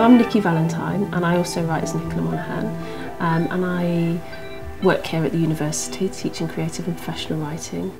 I'm Niki Valentine and I also write as Nicola Monaghan, and I work here at the university teaching creative and professional writing.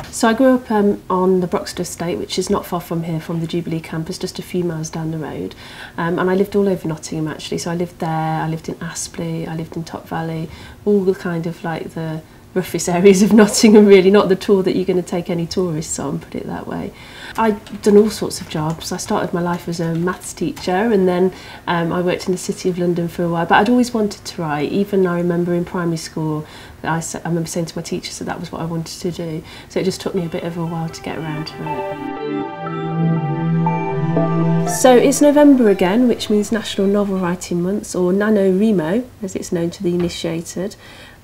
So I grew up on the Broxton estate, which is not far from here, from the Jubilee campus, just a few miles down the road. And I lived all over Nottingham actually. So I lived there, I lived in Aspley, I lived in Top Valley, all the kind of like the roughest areas of Nottingham really, not the tour that you're going to take any tourists on, put it that way. I'd done all sorts of jobs. I started my life as a maths teacher and then I worked in the City of London for a while, but I'd always wanted to write. Even I remember in primary school, I remember saying to my teachers that was what I wanted to do. So it just took me a bit of a while to get around to it. So it's November again, which means National Novel Writing Month, or NaNoWriMo, as it's known to the initiated.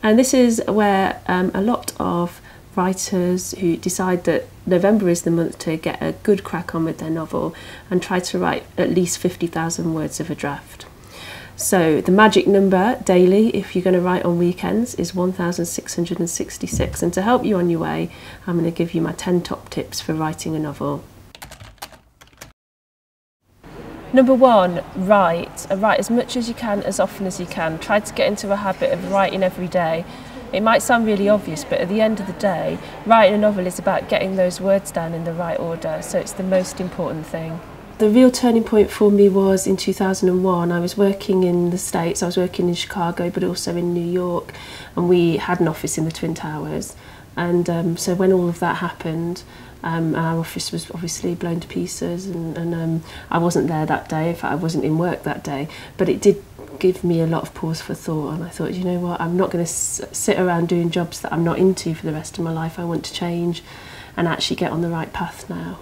And this is where a lot of writers who decide that November is the month to get a good crack on with their novel and try to write at least 50,000 words of a draft. So the magic number daily, if you're going to write on weekends, is 1,666. And to help you on your way, I'm going to give you my 10 top tips for writing a novel. Number 1, write. Write as much as you can, as often as you can. Try to get into a habit of writing every day. It might sound really obvious, but at the end of the day, writing a novel is about getting those words down in the right order, so it's the most important thing. The real turning point for me was in 2001. I was working in the States, I was working in Chicago, but also in New York, and we had an office in the Twin Towers. And so when all of that happened, our office was obviously blown to pieces, and I wasn't there that day. In fact, I wasn't in work that day, but it did give me a lot of pause for thought, and I thought, you know what, I'm not going to sit around doing jobs that I'm not into for the rest of my life. I want to change and actually get on the right path now.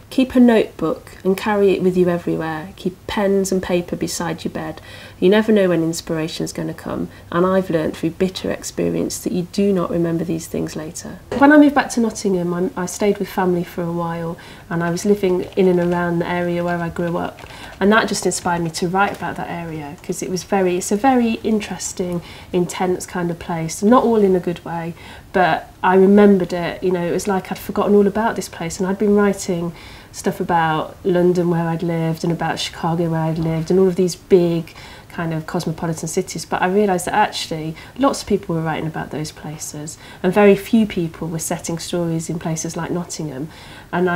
Keep a notebook and carry it with you everywhere. Keep pens and paper beside your bed. You never know when inspiration is going to come, and I've learned through bitter experience that you do not remember these things later. When I moved back to Nottingham, I stayed with family for a while, and I was living in and around the area where I grew up, and that just inspired me to write about that area, because it's a very interesting, intense kind of place. Not all in a good way, but I remembered it. You know, it was like I'd forgotten all about this place, and I'd been writing stuff about London where I'd lived and about Chicago where I'd lived and all of these big kind of cosmopolitan cities, but I realised that actually lots of people were writing about those places and very few people were setting stories in places like Nottingham, and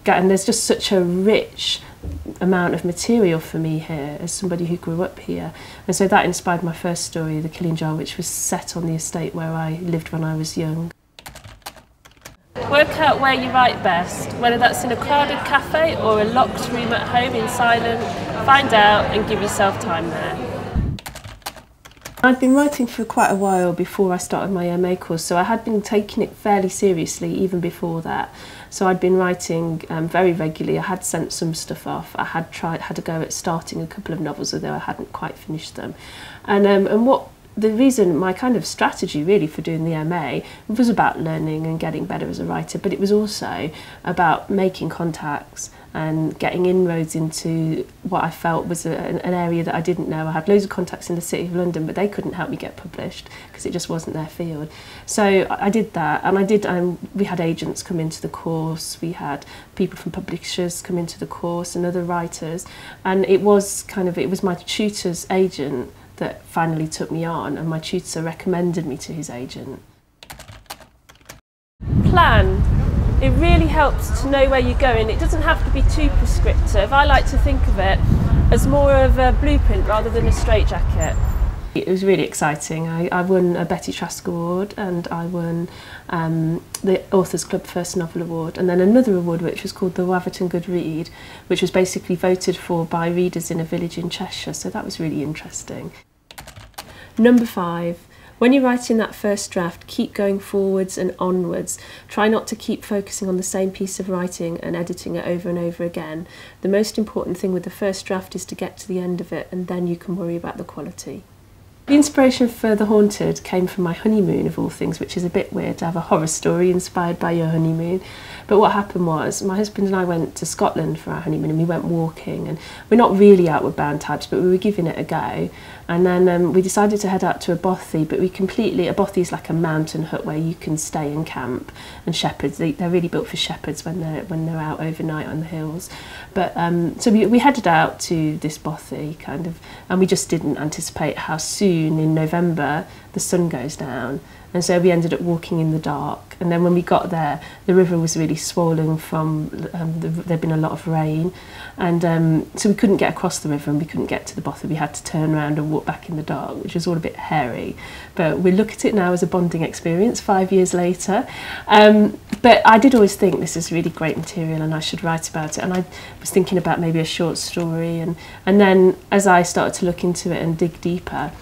there's just such a rich amount of material for me here as somebody who grew up here, and so that inspired my first story, The Killing Jar, which was set on the estate where I lived when I was young. Work out where you write best, whether that's in a crowded cafe or a locked room at home in silence. Find out and give yourself time there. I'd been writing for quite a while before I started my MA course, so I had been taking it fairly seriously even before that. So I'd been writing very regularly. I had sent some stuff off. I had a go at starting a couple of novels, although I hadn't quite finished them. The reason, my kind of strategy really for doing the MA was about learning and getting better as a writer, but it was also about making contacts and getting inroads into what I felt was an area that I didn't know. I had loads of contacts in the City of London, but they couldn't help me get published because it just wasn't their field. So I did that, and we had agents come into the course, we had people from publishers come into the course and other writers, and it was my tutor's agent that finally took me on, and my tutor recommended me to his agent. Plan. It really helps to know where you're going. It doesn't have to be too prescriptive. I like to think of it as more of a blueprint rather than a straitjacket. It was really exciting. I won a Betty Trask Award, and I won the Authors Club First Novel Award, and then another award which was called the Waverton Good Read, which was basically voted for by readers in a village in Cheshire, so that was really interesting. Number 5. When you're writing that first draft, keep going forwards and onwards. Try not to keep focusing on the same piece of writing and editing it over and over again. The most important thing with the first draft is to get to the end of it, and then you can worry about the quality. The inspiration for The Haunted came from my honeymoon, of all things, which is a bit weird to have a horror story inspired by your honeymoon. But what happened was, my husband and I went to Scotland for our honeymoon, and we went walking, and we're not really outward bound types, but we were giving it a go. And then we decided to head out to a bothy, but a bothy is like a mountain hut where you can stay and camp, and shepherds, they're really built for shepherds when they're out overnight on the hills. But so we headed out to this bothy kind of, and we just didn't anticipate how soon in November the sun goes down. And so we ended up walking in the dark. And then when we got there, the river was really swollen from, there'd been a lot of rain. And so we couldn't get across the river and we couldn't get to the bothy. We had to turn around and walk back in the dark, which was all a bit hairy. But we look at it now as a bonding experience 5 years later. But I did always think this is really great material and I should write about it. And I was thinking about maybe a short story. And then as I started to look into it and dig deeper,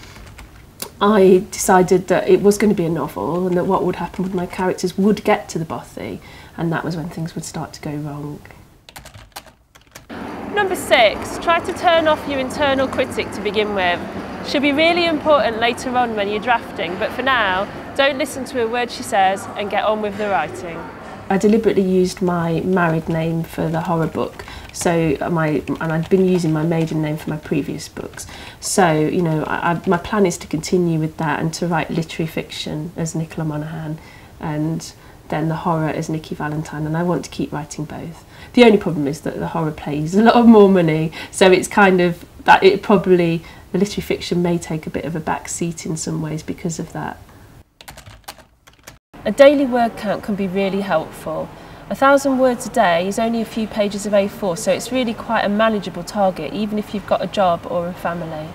I decided that it was going to be a novel and that what would happen with my characters would get to the bothy, and that was when things would start to go wrong. Number 6, try to turn off your internal critic to begin with. Should be really important later on when you're drafting, but for now, don't listen to a word she says and get on with the writing. I deliberately used my married name for the horror book, and I'd been using my maiden name for my previous books. So, you know, my plan is to continue with that and to write literary fiction as Nicola Monaghan and then the horror as Niki Valentine, and I want to keep writing both. The only problem is that the horror pays a lot more money, so it's kind of that the literary fiction may take a bit of a back seat in some ways because of that. A daily word count can be really helpful. 1,000 words a day is only a few pages of A4, so it's really quite a manageable target, even if you've got a job or a family.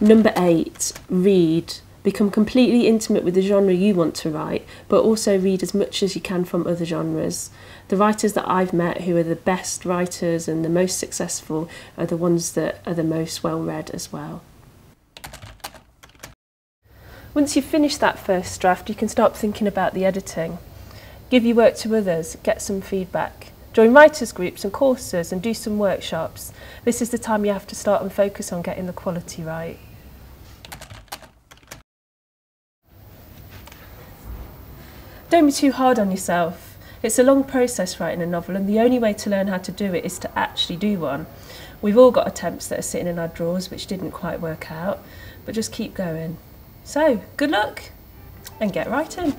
Number 8, read. Become completely intimate with the genre you want to write, but also read as much as you can from other genres. The writers that I've met who are the best writers and the most successful are the ones that are the most well read as well. Once you've finished that first draft, you can start thinking about the editing. Give your work to others, get some feedback. Join writers' groups and courses and do some workshops. This is the time you have to start and focus on getting the quality right. Don't be too hard on yourself. It's a long process writing a novel, and the only way to learn how to do it is to actually do one. We've all got attempts that are sitting in our drawers which didn't quite work out, but just keep going. So, good luck and get writing.